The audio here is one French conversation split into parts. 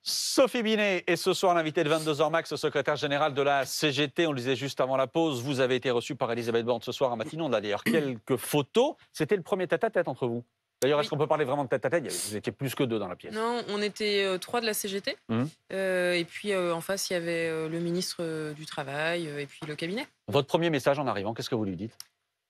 Sophie Binet est ce soir l'invitée de 22h Max, secrétaire générale de la CGT. On le disait juste avant la pause, vous avez été reçue par Elisabeth Borne ce soir à Matignon. On a d'ailleurs quelques photos. C'était le premier tête-à-tête entre vous. D'ailleurs, est-ce qu'on peut parler vraiment de tête-à-tête? Vous étiez plus que deux dans la pièce. Non, on était trois de la CGT. Et puis en face, il y avait le ministre du Travail et puis le cabinet. Votre premier message en arrivant, qu'est-ce que vous lui dites?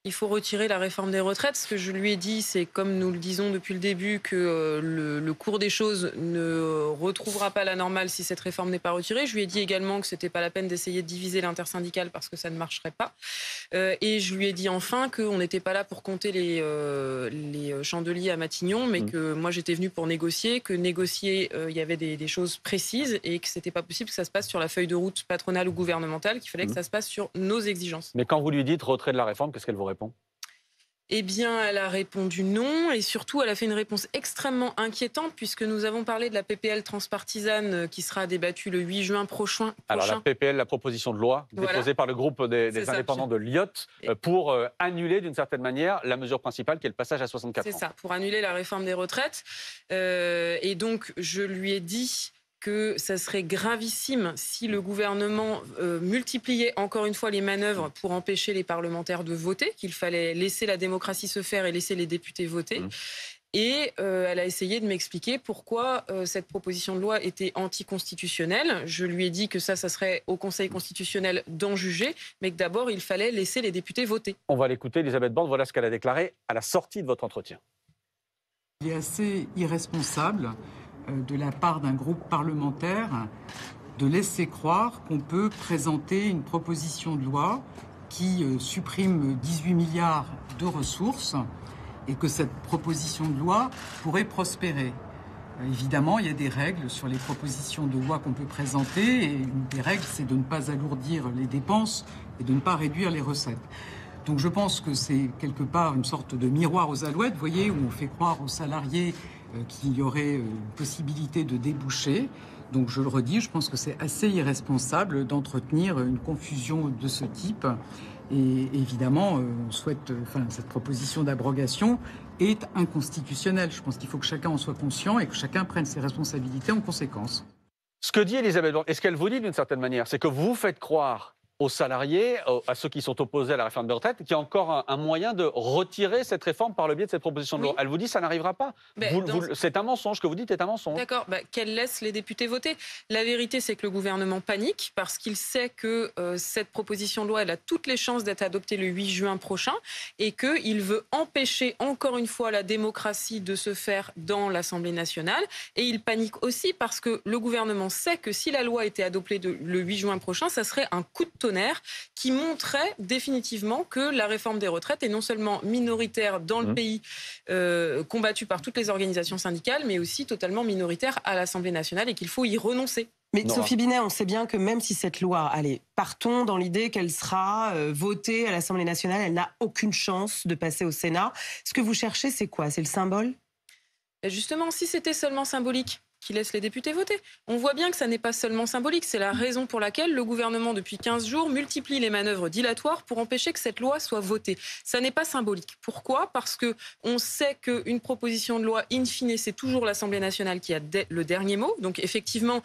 Il faut retirer la réforme des retraites. Ce que je lui ai dit, c'est comme nous le disons depuis le début, que le cours des choses ne retrouvera pas la normale si cette réforme n'est pas retirée. Je lui ai dit également que ce n'était pas la peine d'essayer de diviser l'intersyndicale parce que ça ne marcherait pas. Et je lui ai dit enfin qu'on n'était pas là pour compter les chandeliers à Matignon, mais que moi j'étais venue pour négocier, que négocier, il y avait des choses précises et que ce n'était pas possible que ça se passe sur la feuille de route patronale ou gouvernementale, qu'il fallait que ça se passe sur nos exigences. Mais quand vous lui dites retrait de la réforme, qu'est-ce qu'elle vous répond? Eh bien, elle a répondu non et surtout, elle a fait une réponse extrêmement inquiétante puisque nous avons parlé de la PPL transpartisane qui sera débattue le 8 juin prochain. Alors la PPL, la proposition de loi déposée par le groupe des indépendants de Lyotte pour annuler d'une certaine manière la mesure principale qui est le passage à 64 ans. C'est ça, pour annuler la réforme des retraites. Et donc, je lui ai dit que ça serait gravissime si le gouvernement multipliait encore une fois les manœuvres pour empêcher les parlementaires de voter, qu'il fallait laisser la démocratie se faire et laisser les députés voter. Et elle a essayé de m'expliquer pourquoi cette proposition de loi était anticonstitutionnelle. Je lui ai dit que ça serait au Conseil constitutionnel d'en juger, mais que d'abord, il fallait laisser les députés voter. On va l'écouter, Elisabeth Borne, voilà ce qu'elle a déclaré à la sortie de votre entretien. Il est assez irresponsable de la part d'un groupe parlementaire de laisser croire qu'on peut présenter une proposition de loi qui supprime 18 milliards de ressources et que cette proposition de loi pourrait prospérer. Évidemment, il y a des règles sur les propositions de loi qu'on peut présenter et une des règles, c'est de ne pas alourdir les dépenses et de ne pas réduire les recettes. Donc je pense que c'est quelque part une sorte de miroir aux alouettes, vous voyez, où on fait croire aux salariés qu'il y aurait une possibilité de déboucher. Donc je le redis, je pense que c'est assez irresponsable d'entretenir une confusion de ce type. Et évidemment, on souhaite, cette proposition d'abrogation est inconstitutionnelle. Je pense qu'il faut que chacun en soit conscient et que chacun prenne ses responsabilités en conséquence. Ce que dit Elisabeth Borne, et ce qu'elle vous dit d'une certaine manière, c'est que vous faites croire aux salariés, à ceux qui sont opposés à la réforme des retraites, qu'il y a encore un moyen de retirer cette réforme par le biais de cette proposition de loi. Elle vous dit que ça n'arrivera pas. C'est un mensonge, ce que vous dites est un mensonge. D'accord, qu'elle laisse les députés voter. La vérité, c'est que le gouvernement panique parce qu'il sait que cette proposition de loi, elle a toutes les chances d'être adoptée le 8 juin prochain et qu'il veut empêcher encore une fois la démocratie de se faire dans l'Assemblée nationale. Et il panique aussi parce que le gouvernement sait que si la loi était adoptée le 8 juin prochain, ça serait un coup de tonnerre qui montrait définitivement que la réforme des retraites est non seulement minoritaire dans le pays, combattue par toutes les organisations syndicales, mais aussi totalement minoritaire à l'Assemblée nationale et qu'il faut y renoncer. Mais Sophie Binet, on sait bien que même si cette loi, allez, partons dans l'idée qu'elle sera votée à l'Assemblée nationale, elle n'a aucune chance de passer au Sénat. Ce que vous cherchez, c'est quoi? C'est le symbole? Et justement, si c'était seulement symbolique, qui laisse les députés voter. On voit bien que ça n'est pas seulement symbolique, c'est la raison pour laquelle le gouvernement, depuis 15 jours, multiplie les manœuvres dilatoires pour empêcher que cette loi soit votée. Ça n'est pas symbolique. Pourquoi? Parce qu'on sait qu'une proposition de loi, in fine, c'est toujours l'Assemblée nationale qui a le dernier mot. Donc effectivement,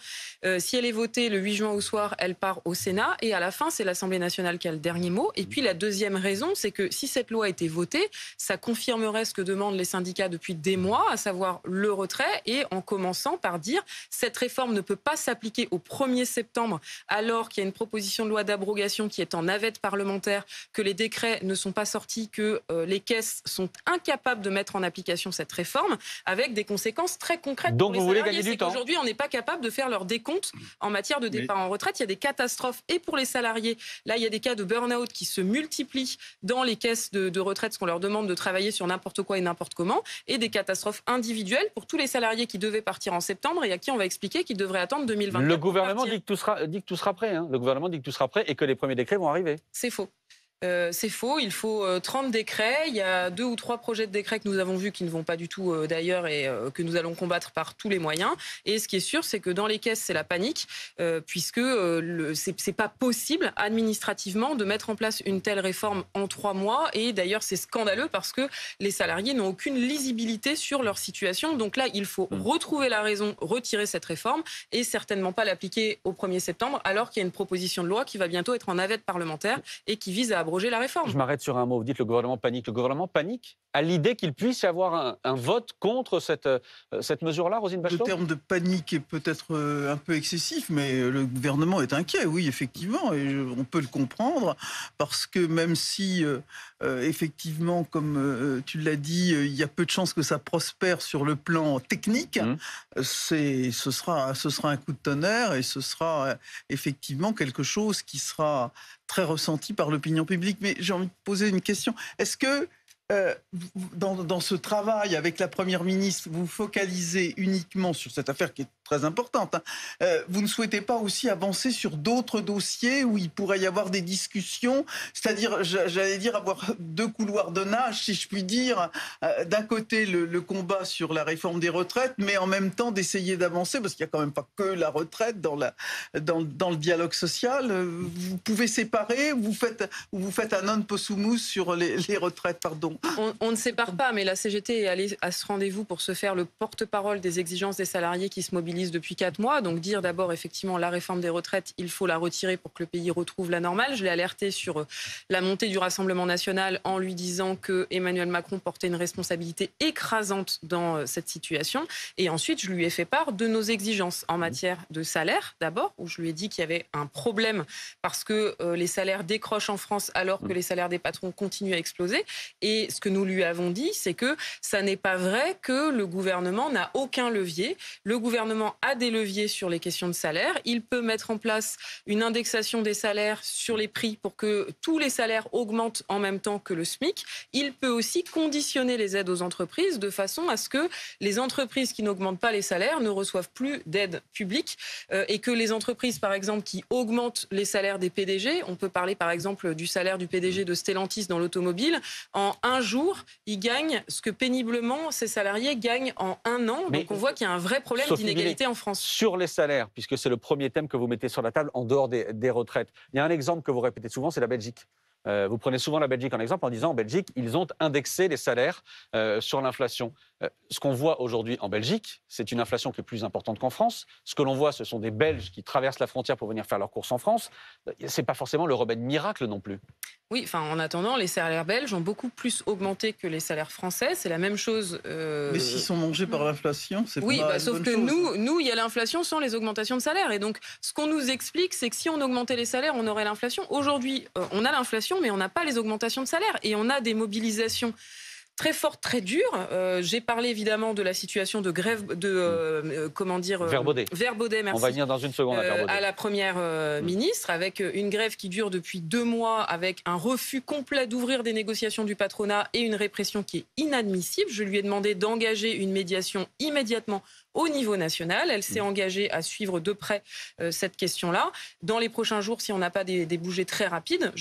si elle est votée le 8 juin au soir, elle part au Sénat et à la fin, c'est l'Assemblée nationale qui a le dernier mot. Et puis la deuxième raison, c'est que si cette loi était votée, ça confirmerait ce que demandent les syndicats depuis des mois, à savoir le retrait et en commençant par dire cette réforme ne peut pas s'appliquer au 1er septembre alors qu'il y a une proposition de loi d'abrogation qui est en navette parlementaire, que les décrets ne sont pas sortis, que les caisses sont incapables de mettre en application cette réforme avec des conséquences très concrètes. Donc pour vous les voulez salariés. gagner du temps. Aujourd'hui, on n'est pas capable de faire leur décompte en matière de départ en retraite. Il y a des catastrophes et pour les salariés. Là, il y a des cas de burn-out qui se multiplient dans les caisses de retraite, parce qu'on leur demande de travailler sur n'importe quoi et n'importe comment, et des catastrophes individuelles pour tous les salariés qui devaient partir en septembre et à qui on va expliquer qu'ils devraient attendre 2024. Le gouvernement dit que tout sera prêt. Le gouvernement dit que tout sera prêt et que les premiers décrets vont arriver. C'est faux. C'est faux, il faut 30 décrets. Il y a 2 ou 3 projets de décrets que nous avons vus qui ne vont pas du tout d'ailleurs et que nous allons combattre par tous les moyens. Et ce qui est sûr, c'est que dans les caisses, c'est la panique, puisque c'est pas possible administrativement de mettre en place une telle réforme en 3 mois. Et d'ailleurs, c'est scandaleux parce que les salariés n'ont aucune lisibilité sur leur situation. Donc là, il faut retrouver la raison, retirer cette réforme et certainement pas l'appliquer au 1er septembre, alors qu'il y a une proposition de loi qui va bientôt être en navette parlementaire et qui vise à abroger la réforme. Je m'arrête sur un mot. Vous dites le gouvernement panique. Le gouvernement panique à l'idée qu'il puisse y avoir un vote contre cette mesure-là, Roselyne Bachelot ? Le terme de panique est peut-être un peu excessif, mais le gouvernement est inquiet, oui, effectivement, et on peut le comprendre, parce que même si, effectivement, comme tu l'as dit, il y a peu de chances que ça prospère sur le plan technique, ce sera un coup de tonnerre et ce sera effectivement quelque chose qui sera très ressenti par l'opinion publique. Mais j'ai envie de poser une question. Est-ce que dans ce travail avec la Première ministre, vous focalisez uniquement sur cette affaire qui est très importante, vous ne souhaitez pas aussi avancer sur d'autres dossiers où il pourrait y avoir des discussions, c'est-à-dire, j'allais dire, avoir 2 couloirs de nage, si je puis dire, d'un côté le combat sur la réforme des retraites, mais en même temps d'essayer d'avancer, parce qu'il n'y a quand même pas que la retraite dans le dialogue social. Vous pouvez séparer, vous faites un non possumus sur les retraites, pardon. On ne sépare pas, mais la CGT est allée à ce rendez-vous pour se faire le porte-parole des exigences des salariés qui se mobilisent depuis 4 mois. Donc dire d'abord, effectivement, la réforme des retraites, il faut la retirer pour que le pays retrouve la normale. Je l'ai alerté sur la montée du Rassemblement national en lui disant que Emmanuel Macron portait une responsabilité écrasante dans cette situation. Et ensuite, je lui ai fait part de nos exigences en matière de salaire, d'abord, où je lui ai dit qu'il y avait un problème parce que les salaires décrochent en France alors que les salaires des patrons continuent à exploser. Et ce que nous lui avons dit, c'est que ça n'est pas vrai que le gouvernement n'a aucun levier. Le gouvernement a des leviers sur les questions de salaire. Il peut mettre en place une indexation des salaires sur les prix pour que tous les salaires augmentent en même temps que le SMIC. Il peut aussi conditionner les aides aux entreprises de façon à ce que les entreprises qui n'augmentent pas les salaires ne reçoivent plus d'aide publique et que les entreprises, par exemple, qui augmentent les salaires des PDG, on peut parler par exemple du salaire du PDG de Stellantis dans l'automobile, en un jour, ils gagnent ce que péniblement ces salariés gagnent en 1 an. Donc on voit qu'il y a un vrai problème d'inégalité en France. Sur les salaires, puisque c'est le premier thème que vous mettez sur la table en dehors des retraites, il y a un exemple que vous répétez souvent, c'est la Belgique. Vous prenez souvent la Belgique en exemple en disant en Belgique, ils ont indexé les salaires sur l'inflation. Ce qu'on voit aujourd'hui en Belgique, c'est une inflation qui est plus importante qu'en France. Ce que l'on voit, ce sont des Belges qui traversent la frontière pour venir faire leurs courses en France. Ce n'est pas forcément le remède miracle non plus. Oui, enfin, en attendant, les salaires belges ont beaucoup plus augmenté que les salaires français. C'est la même chose. Mais s'ils sont mangés par l'inflation, c'est oui, pas sauf que nous, il y a l'inflation sans les augmentations de salaire. Et donc, ce qu'on nous explique, c'est que si on augmentait les salaires, on aurait l'inflation. Aujourd'hui, on a l'inflation, mais on n'a pas les augmentations de salaire. Et on a des mobilisations très forte, très dure. J'ai parlé évidemment de la situation de grève de Verbaudet, merci. On va venir dans une seconde à la première ministre, avec une grève qui dure depuis 2 mois, avec un refus complet d'ouvrir des négociations du patronat et une répression qui est inadmissible. Je lui ai demandé d'engager une médiation immédiatement au niveau national. Elle s'est engagée à suivre de près cette question-là. Dans les prochains jours, si on n'a pas des bougées très rapides,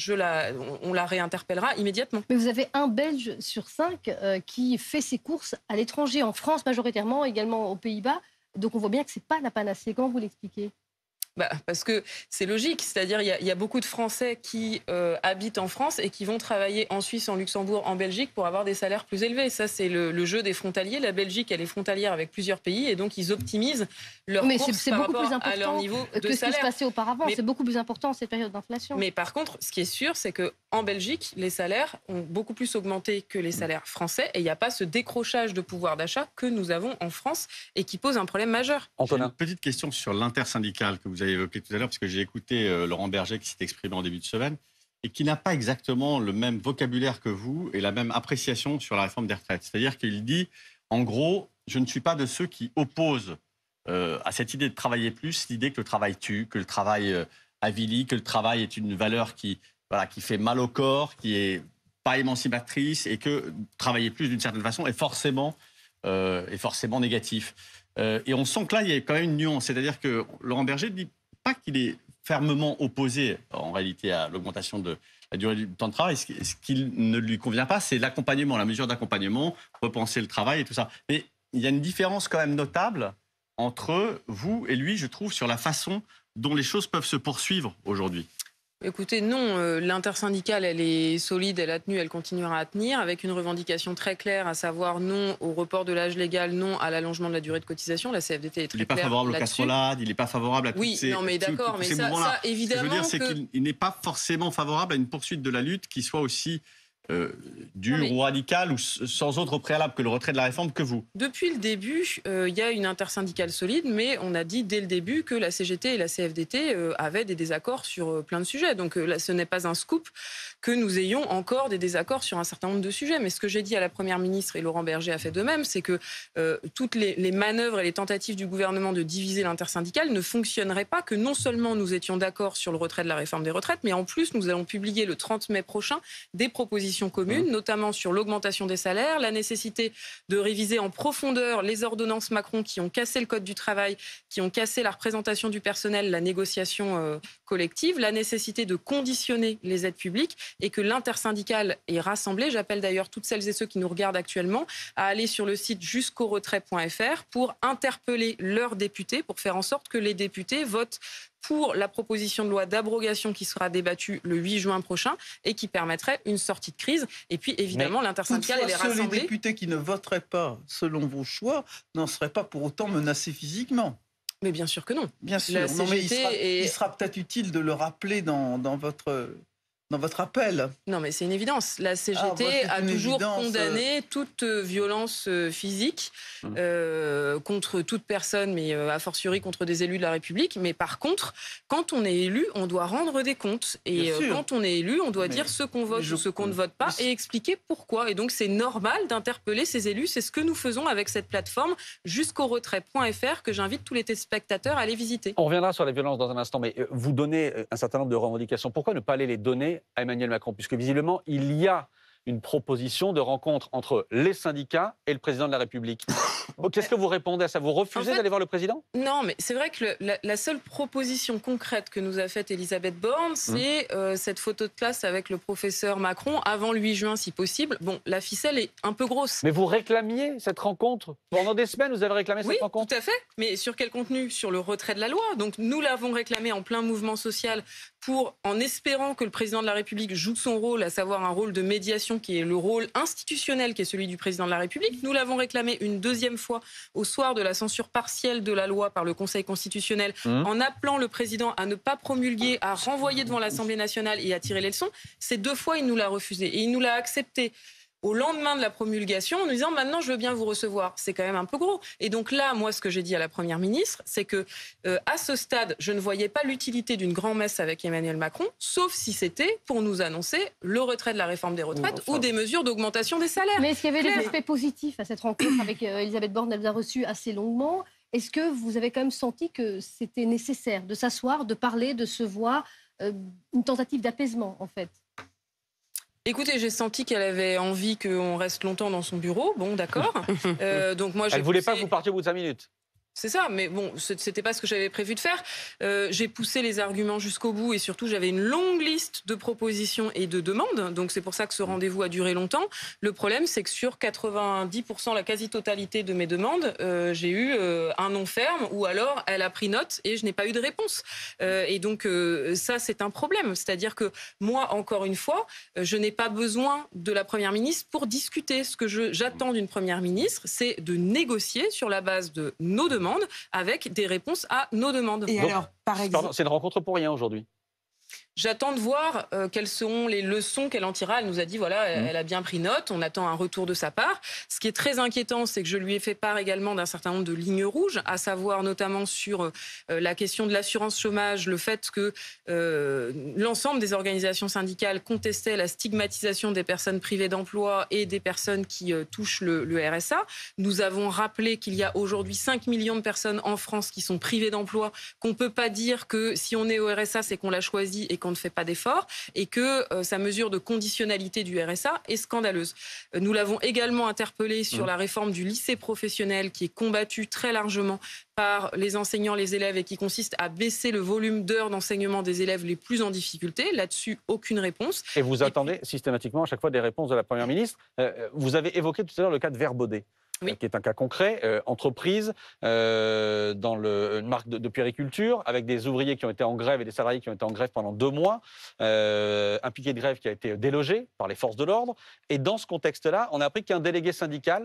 on la réinterpellera immédiatement. Mais vous avez un Belge sur 5 qui fait ses courses à l'étranger, en France majoritairement, également aux Pays-Bas. Donc on voit bien que ce n'est pas la panacée. Comment vous l'expliquez ? Parce que c'est logique, c'est-à-dire il y a beaucoup de Français qui habitent en France et qui vont travailler en Suisse, en Luxembourg, en Belgique pour avoir des salaires plus élevés. Ça, c'est le jeu des frontaliers. La Belgique, elle est frontalière avec plusieurs pays et donc ils optimisent leurs courses par rapport à leur niveau de salaire. Que ce qui se passait auparavant, c'est beaucoup plus important en cette période d'inflation. Mais par contre, ce qui est sûr, c'est qu'en Belgique, les salaires ont beaucoup plus augmenté que les salaires français et il n'y a pas ce décrochage de pouvoir d'achat que nous avons en France et qui pose un problème majeur. J'ai une petite question sur l'intersyndicale que vous avez évoqué tout à l'heure, parce que j'ai écouté Laurent Berger qui s'est exprimé en début de semaine et qui n'a pas exactement le même vocabulaire que vous et la même appréciation sur la réforme des retraites. C'est-à-dire qu'il dit, en gros, je ne suis pas de ceux qui opposent à cette idée de travailler plus, l'idée que le travail tue, que le travail avilit, que le travail est une valeur qui fait mal au corps, qui est pas émancipatrice et que travailler plus d'une certaine façon est forcément négatif. Et on sent que là, il y a quand même une nuance. C'est-à-dire que Laurent Berger ne dit pas qu'il est fermement opposé, en réalité, à l'augmentation de la durée du temps de travail. Ce qui ne lui convient pas, c'est l'accompagnement, la mesure d'accompagnement, repenser le travail et tout ça. Mais il y a une différence quand même notable entre vous et lui, je trouve, sur la façon dont les choses peuvent se poursuivre aujourd'hui. Écoutez, non, l'intersyndicale, elle est solide, elle a tenu, elle continuera à tenir, avec une revendication très claire, à savoir non au report de l'âge légal, non à l'allongement de la durée de cotisation. La CFDT est très claire. Il n'est pas favorable aux casserolades, il n'est pas favorable à toutes ces... Oui, non, mais d'accord, mais ça, évidemment... Ce que je veux dire, c'est qu'il n'est pas forcément favorable à une poursuite de la lutte qui soit aussi... dur ou radical ou sans autre préalable que le retrait de la réforme que vous. Depuis le début, il y a une intersyndicale solide, mais on a dit dès le début que la CGT et la CFDT avaient des désaccords sur plein de sujets. Donc là, ce n'est pas un scoop que nous ayons encore des désaccords sur un certain nombre de sujets. Mais ce que j'ai dit à la Première ministre, et Laurent Berger a fait de même, c'est que toutes les manœuvres et les tentatives du gouvernement de diviser l'intersyndicale ne fonctionneraient pas, que non seulement nous étions d'accord sur le retrait de la réforme des retraites, mais en plus nous allons publier le 30 mai prochain des propositions communes, notamment sur l'augmentation des salaires, la nécessité de réviser en profondeur les ordonnances Macron qui ont cassé le code du travail, qui ont cassé la représentation du personnel, la négociation collective, la nécessité de conditionner les aides publiques et que l'intersyndicale est rassemblée. J'appelle d'ailleurs toutes celles et ceux qui nous regardent actuellement à aller sur le site jusqu'auretrait.fr pour interpeller leurs députés, pour faire en sorte que les députés votent pour la proposition de loi d'abrogation qui sera débattue le 8 juin prochain et qui permettrait une sortie de crise. Et puis, évidemment, l'intersyndicale, elle est rassemblée. Les députés qui ne voteraient pas selon vos choix n'en seraient pas pour autant menacés physiquement. Mais bien sûr que non. Bien sûr. Non, mais il sera peut-être utile de le rappeler dans votre appel. Non, mais c'est une évidence. La CGT a toujours condamné toute violence physique contre toute personne, mais a fortiori contre des élus de la République. Mais par contre, quand on est élu, on doit rendre des comptes. Et quand on est élu, on doit dire ce qu'on vote ou ce qu'on ne vote pas et expliquer pourquoi. Et donc, c'est normal d'interpeller ces élus. C'est ce que nous faisons avec cette plateforme jusqu'auretrait.fr que j'invite tous les téléspectateurs à aller visiter. On reviendra sur la violence dans un instant, mais vous donnez un certain nombre de revendications. Pourquoi ne pas aller les donner à Emmanuel Macron, puisque visiblement, il y a une proposition de rencontre entre les syndicats et le président de la République. Qu'est-ce que vous répondez à ça? Vous refusez d'aller voir le président? Non, mais c'est vrai que la seule proposition concrète que nous a faite Elisabeth Borne, c'est cette photo de classe avec le professeur Macron avant le 8 juin, si possible. Bon, la ficelle est un peu grosse. Mais vous réclamiez cette rencontre? Pendant des semaines, vous avez réclamé cette rencontre? Oui, tout à fait. Mais sur quel contenu? Sur le retrait de la loi. Donc nous l'avons réclamé en plein mouvement social en espérant que le président de la République joue son rôle, à savoir un rôle de médiation qui est le rôle institutionnel qui est celui du président de la République. Nous l'avons réclamé une deuxième fois au soir de la censure partielle de la loi par le Conseil constitutionnel en appelant le président à ne pas promulguer, à renvoyer devant l'Assemblée nationale et à tirer les leçons. Ces deux fois, il nous l'a refusé et il nous l'a accepté au lendemain de la promulgation en nous disant maintenant je veux bien vous recevoir. C'est quand même un peu gros. Et donc là, moi, ce que j'ai dit à la Première ministre, c'est que à ce stade, je ne voyais pas l'utilité d'une grand-messe avec Emmanuel Macron, sauf si c'était pour nous annoncer le retrait de la réforme des retraites ou des mesures d'augmentation des salaires. Mais est-ce qu'il y avait des aspects positifs à cette rencontre avec Elisabeth Borne? Elle vous a reçu assez longuement. Est-ce que vous avez quand même senti que c'était nécessaire de s'asseoir, de parler, de se voir, une tentative d'apaisement en fait? Écoutez, j'ai senti qu'elle avait envie qu'on reste longtemps dans son bureau. Bon, d'accord. Donc moi, elle ne voulait pas que vous partiez au bout de 5 minutes. C'est ça, mais bon, c'était pas ce que j'avais prévu de faire. J'ai poussé les arguments jusqu'au bout et surtout, j'avais une longue liste de propositions et de demandes. Donc c'est pour ça que ce rendez-vous a duré longtemps. Le problème, c'est que sur 90%, la quasi-totalité de mes demandes, j'ai eu un non ferme ou alors elle a pris note et je n'ai pas eu de réponse. Et donc ça, c'est un problème. C'est-à-dire que moi, encore une fois, je n'ai pas besoin de la Première ministre pour discuter. Ce que j'attends d'une Première ministre, c'est de négocier sur la base de nos demandes avec des réponses à nos demandes. Et donc, alors, par exemple, c'est une rencontre pour rien aujourd'hui. J'attends de voir quelles seront les leçons qu'elle en tirera. Elle nous a dit, voilà, elle a bien pris note, on attend un retour de sa part. Ce qui est très inquiétant, c'est que je lui ai fait part également d'un certain nombre de lignes rouges, à savoir notamment sur la question de l'assurance chômage, le fait que l'ensemble des organisations syndicales contestaient la stigmatisation des personnes privées d'emploi et des personnes qui touchent le RSA. Nous avons rappelé qu'il y a aujourd'hui 5 millions de personnes en France qui sont privées d'emploi, qu'on ne peut pas dire que si on est au RSA, c'est qu'on l'a choisi et qu'en qu'on ne fait pas d'efforts et que sa mesure de conditionnalité du RSA est scandaleuse. Nous l'avons également interpellé sur la réforme du lycée professionnel qui est combattue très largement par les enseignants, les élèves et qui consiste à baisser le volume d'heures d'enseignement des élèves les plus en difficulté. Là-dessus, aucune réponse. Et vous attendez systématiquement à chaque fois des réponses de la Première ministre. Vous avez évoqué tout à l'heure le cas de Verbaudet. Oui. Qui est un cas concret, entreprise dans une marque de puériculture, avec des ouvriers qui ont été en grève et des salariés qui ont été en grève pendant 2 mois, un piquet de grève qui a été délogé par les forces de l'ordre. Et dans ce contexte-là, on a appris qu'un délégué syndical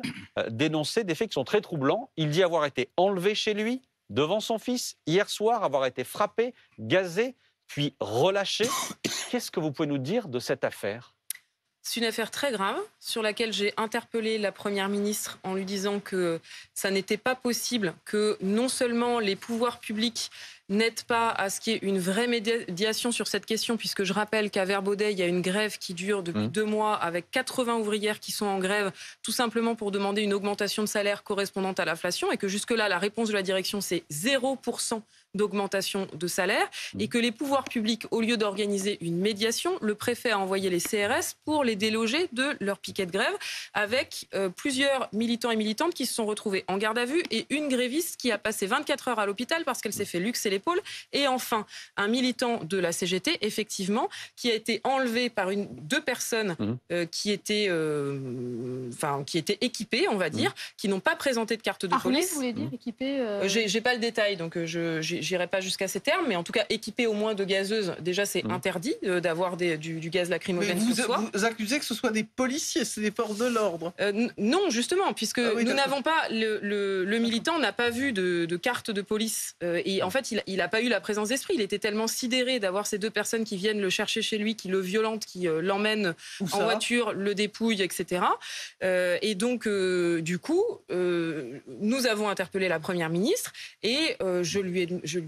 dénonçait des faits qui sont très troublants. Il dit avoir été enlevé chez lui, devant son fils, hier soir, avoir été frappé, gazé, puis relâché. Qu'est-ce que vous pouvez nous dire de cette affaire ? C'est une affaire très grave sur laquelle j'ai interpellé la Première ministre en lui disant que ça n'était pas possible que non seulement les pouvoirs publics n'aident pas à ce qu'il y ait une vraie médiation sur cette question, puisque je rappelle qu'à Verbaudet, il y a une grève qui dure depuis 2 mois avec 80 ouvrières qui sont en grève tout simplement pour demander une augmentation de salaire correspondante à l'inflation et que jusque-là, la réponse de la direction, c'est 0% d'augmentation de salaire et que les pouvoirs publics, au lieu d'organiser une médiation, le préfet a envoyé les CRS pour les déloger de leur piquet de grève avec plusieurs militants et militantes qui se sont retrouvés en garde à vue et une gréviste qui a passé 24 heures à l'hôpital parce qu'elle s'est fait luxer l'épaule. Et enfin, un militant de la CGT, effectivement, qui a été enlevé par 2 personnes qui étaient équipées, on va dire, qui n'ont pas présenté de carte de police. Vous voulez dire équipées J'ai pas le détail, donc j'irai pas jusqu'à ces termes, mais en tout cas équipées au moins de gazeuses. Déjà, c'est interdit d'avoir du gaz lacrymogène. Vous accusez que ce soit des policiers, c'est des forces de l'ordre. Non, justement, puisque nous n'avons pas le militant n'a pas vu de carte de police et en fait il n'a pas eu la présence d'esprit. Il était tellement sidéré d'avoir ces 2 personnes qui viennent le chercher chez lui, qui le violentent, qui l'emmènent en voiture, le dépouillent, etc. Et donc du coup, nous avons interpellé la Première ministre et je lui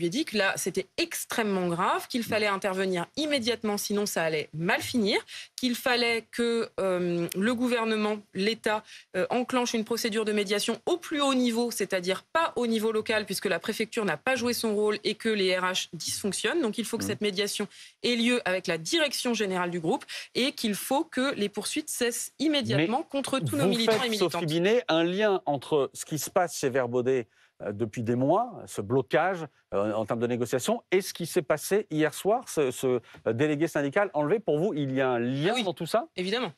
ai dit que là c'était extrêmement grave, qu'il fallait intervenir immédiatement, sinon ça allait mal finir, qu'il fallait que le gouvernement, l'État, enclenche une procédure de médiation au plus haut niveau, c'est-à-dire pas au niveau local, puisque la préfecture n'a pas joué son rôle et que les RH dysfonctionnent. Donc il faut que cette médiation ait lieu avec la direction générale du groupe et qu'il faut que les poursuites cessent immédiatement contre tous nos militants et militantes. Sophie Binet, un lien entre ce qui se passe chez Verbaudet depuis des mois, ce blocage en termes de négociation, et ce qui s'est passé hier soir, ce délégué syndical enlevé. Pour vous, il y a un lien dans tout ça ? Évidemment.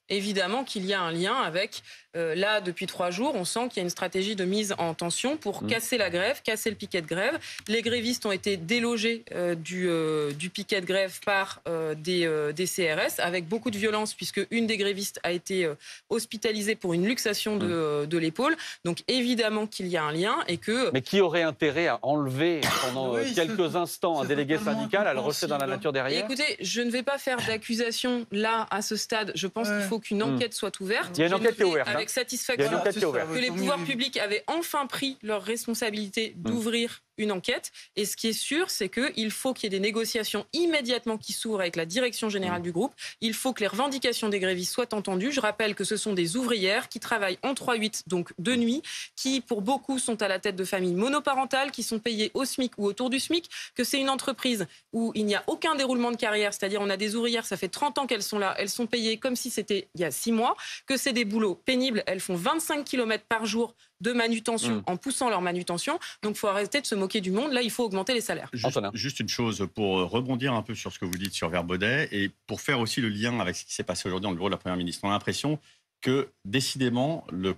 Évidemment qu'il y a un lien avec, là, depuis 3 jours, on sent qu'il y a une stratégie de mise en tension pour casser la grève, casser le piquet de grève. Les grévistes ont été délogés du piquet de grève par des CRS, avec beaucoup de violence, puisque une des grévistes a été hospitalisée pour une luxation de l'épaule. Donc évidemment qu'il y a un lien et que... Mais qui aurait intérêt à enlever pendant quelques instants un délégué syndical, à le rejeter dans la nature derrière ? Écoutez, je ne vais pas faire d'accusation là, à ce stade. Je pense qu'il faut qu'une enquête soit ouverte. Il y a une enquête qui est ouverte. Avec satisfaction que les pouvoirs publics avaient enfin pris leur responsabilité d'ouvrir une enquête. Et ce qui est sûr, c'est qu'il faut qu'il y ait des négociations immédiatement qui s'ouvrent avec la direction générale du groupe. Il faut que les revendications des grévistes soient entendues. Je rappelle que ce sont des ouvrières qui travaillent en 3-8, donc de nuit, qui pour beaucoup sont à la tête de familles monoparentales, qui sont payées au SMIC ou autour du SMIC, que c'est une entreprise où il n'y a aucun déroulement de carrière, c'est-à-dire on a des ouvrières, ça fait 30 ans qu'elles sont là, elles sont payées comme si c'était il y a 6 mois, que c'est des boulots pénibles, elles font 25 km par jour de manutention en poussant leur manutention. Donc il faut arrêter de se moquer du monde. Là, il faut augmenter les salaires. Juste une chose pour rebondir un peu sur ce que vous dites sur Verbaudet et pour faire aussi le lien avec ce qui s'est passé aujourd'hui dans le bureau de la Première ministre. On a l'impression que décidément le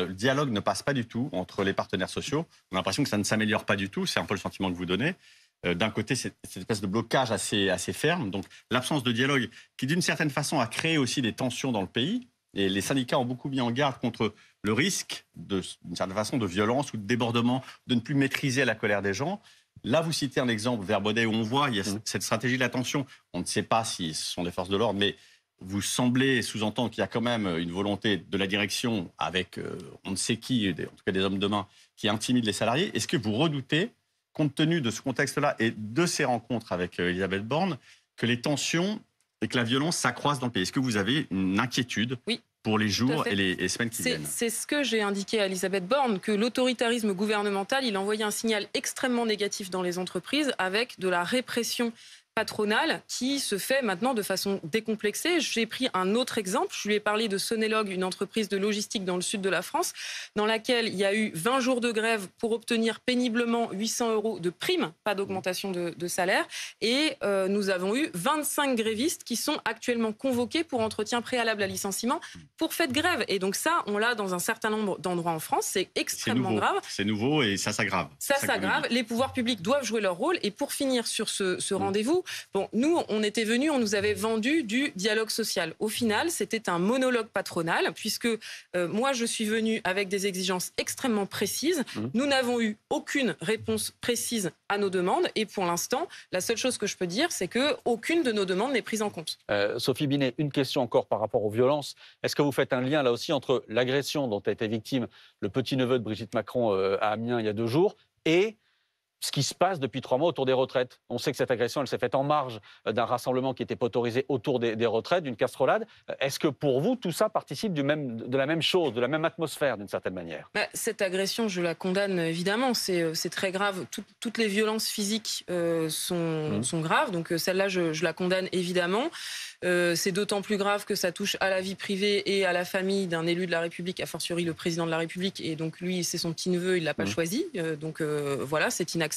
dialogue ne passe pas du tout entre les partenaires sociaux. On a l'impression que ça ne s'améliore pas du tout. C'est un peu le sentiment que vous donnez. D'un côté, cette espèce de blocage assez ferme. Donc l'absence de dialogue qui, d'une certaine façon, a créé aussi des tensions dans le pays. Et les syndicats ont beaucoup mis en garde contre le risque, d'une certaine façon, de violence ou de débordement, de ne plus maîtriser la colère des gens. Là, vous citez un exemple, Verbaudet, où on voit il y a cette stratégie de la tension. On ne sait pas si ce sont des forces de l'ordre, mais vous semblez sous-entendre qu'il y a quand même une volonté de la direction avec on ne sait qui, en tout cas des hommes de main, qui intimident les salariés. Est-ce que vous redoutez, compte tenu de ce contexte-là et de ces rencontres avec Elisabeth Borne, que les tensions et que la violence s'accroissent dans le pays? Est-ce que vous avez une inquiétude pour les jours et les semaines qui viennent? C'est ce que j'ai indiqué à Elisabeth Borne, que l'autoritarisme gouvernemental, il envoyait un signal extrêmement négatif dans les entreprises avec de la répression patronale qui se fait maintenant de façon décomplexée. J'ai pris un autre exemple. Je lui ai parlé de Sonelog, une entreprise de logistique dans le sud de la France, dans laquelle il y a eu 20 jours de grève pour obtenir péniblement 800 € de prime, pas d'augmentation de salaire. Et nous avons eu 25 grévistes qui sont actuellement convoqués pour entretien préalable à licenciement pour fait de grève. Et donc ça, on l'a dans un certain nombre d'endroits en France. C'est extrêmement grave. C'est nouveau et ça s'aggrave. Ça s'aggrave. Les pouvoirs publics doivent jouer leur rôle. Et pour finir sur ce rendez-vous, bon, nous, on était venus, on nous avait vendu du dialogue social. Au final, c'était un monologue patronal, puisque moi, je suis venue avec des exigences extrêmement précises. Nous n'avons eu aucune réponse précise à nos demandes. Et pour l'instant, la seule chose que je peux dire, c'est qu'aucune de nos demandes n'est prise en compte. Sophie Binet, une question encore par rapport aux violences. Est-ce que vous faites un lien là aussi entre l'agression dont a été victime le petit-neveu de Brigitte Macron à Amiens il y a 2 jours et ce qui se passe depuis 3 mois autour des retraites? On sait que cette agression, elle s'est faite en marge d'un rassemblement qui était pas autorisé autour des retraites, d'une castrolade. Est-ce que pour vous, tout ça participe de la même chose, de la même atmosphère, d'une certaine manière? Cette agression, je la condamne évidemment. C'est très grave. Toutes les violences physiques sont graves. Donc celle-là, je la condamne évidemment. C'est d'autant plus grave que ça touche à la vie privée et à la famille d'un élu de la République, a fortiori le président de la République. Et donc lui, c'est son petit-neveu, il ne l'a pas choisi. Donc voilà, c'est inacceptable.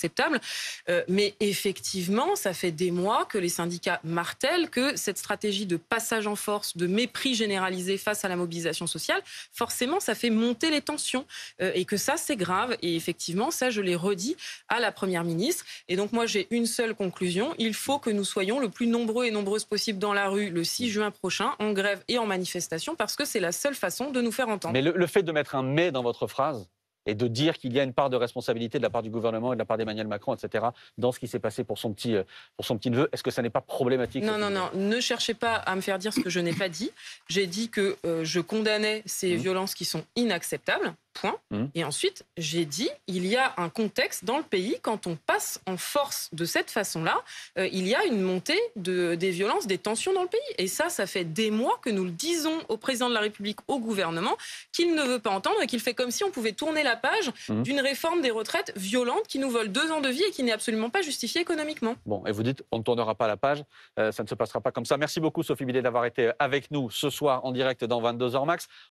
Mais effectivement, ça fait des mois que les syndicats martèlent que cette stratégie de passage en force, de mépris généralisé face à la mobilisation sociale, forcément, ça fait monter les tensions. Et que ça, c'est grave. Et effectivement, ça, je l'ai redit à la Première ministre. Et donc moi, j'ai une seule conclusion. Il faut que nous soyons le plus nombreux et nombreuses possible dans la rue le 6 juin prochain, en grève et en manifestation, parce que c'est la seule façon de nous faire entendre. Mais le fait de mettre un « mais » dans votre phrase et de dire qu'il y a une part de responsabilité de la part du gouvernement et de la part d'Emmanuel Macron, etc., dans ce qui s'est passé pour son petit-neveu, est-ce que ça n'est pas problématique? Non, ne cherchez pas à me faire dire ce que je n'ai pas dit. J'ai dit que je condamnais ces violences qui sont inacceptables. Point. Et ensuite, j'ai dit, il y a un contexte dans le pays, quand on passe en force de cette façon-là, il y a une montée des violences, des tensions dans le pays. Et ça fait des mois que nous le disons au président de la République, au gouvernement, qu'il ne veut pas entendre et qu'il fait comme si on pouvait tourner la page d'une réforme des retraites violente qui nous vole 2 ans de vie et qui n'est absolument pas justifiée économiquement. Bon, et vous dites, on ne tournera pas la page, ça ne se passera pas comme ça. Merci beaucoup Sophie Binet d'avoir été avec nous ce soir en direct dans 22h max.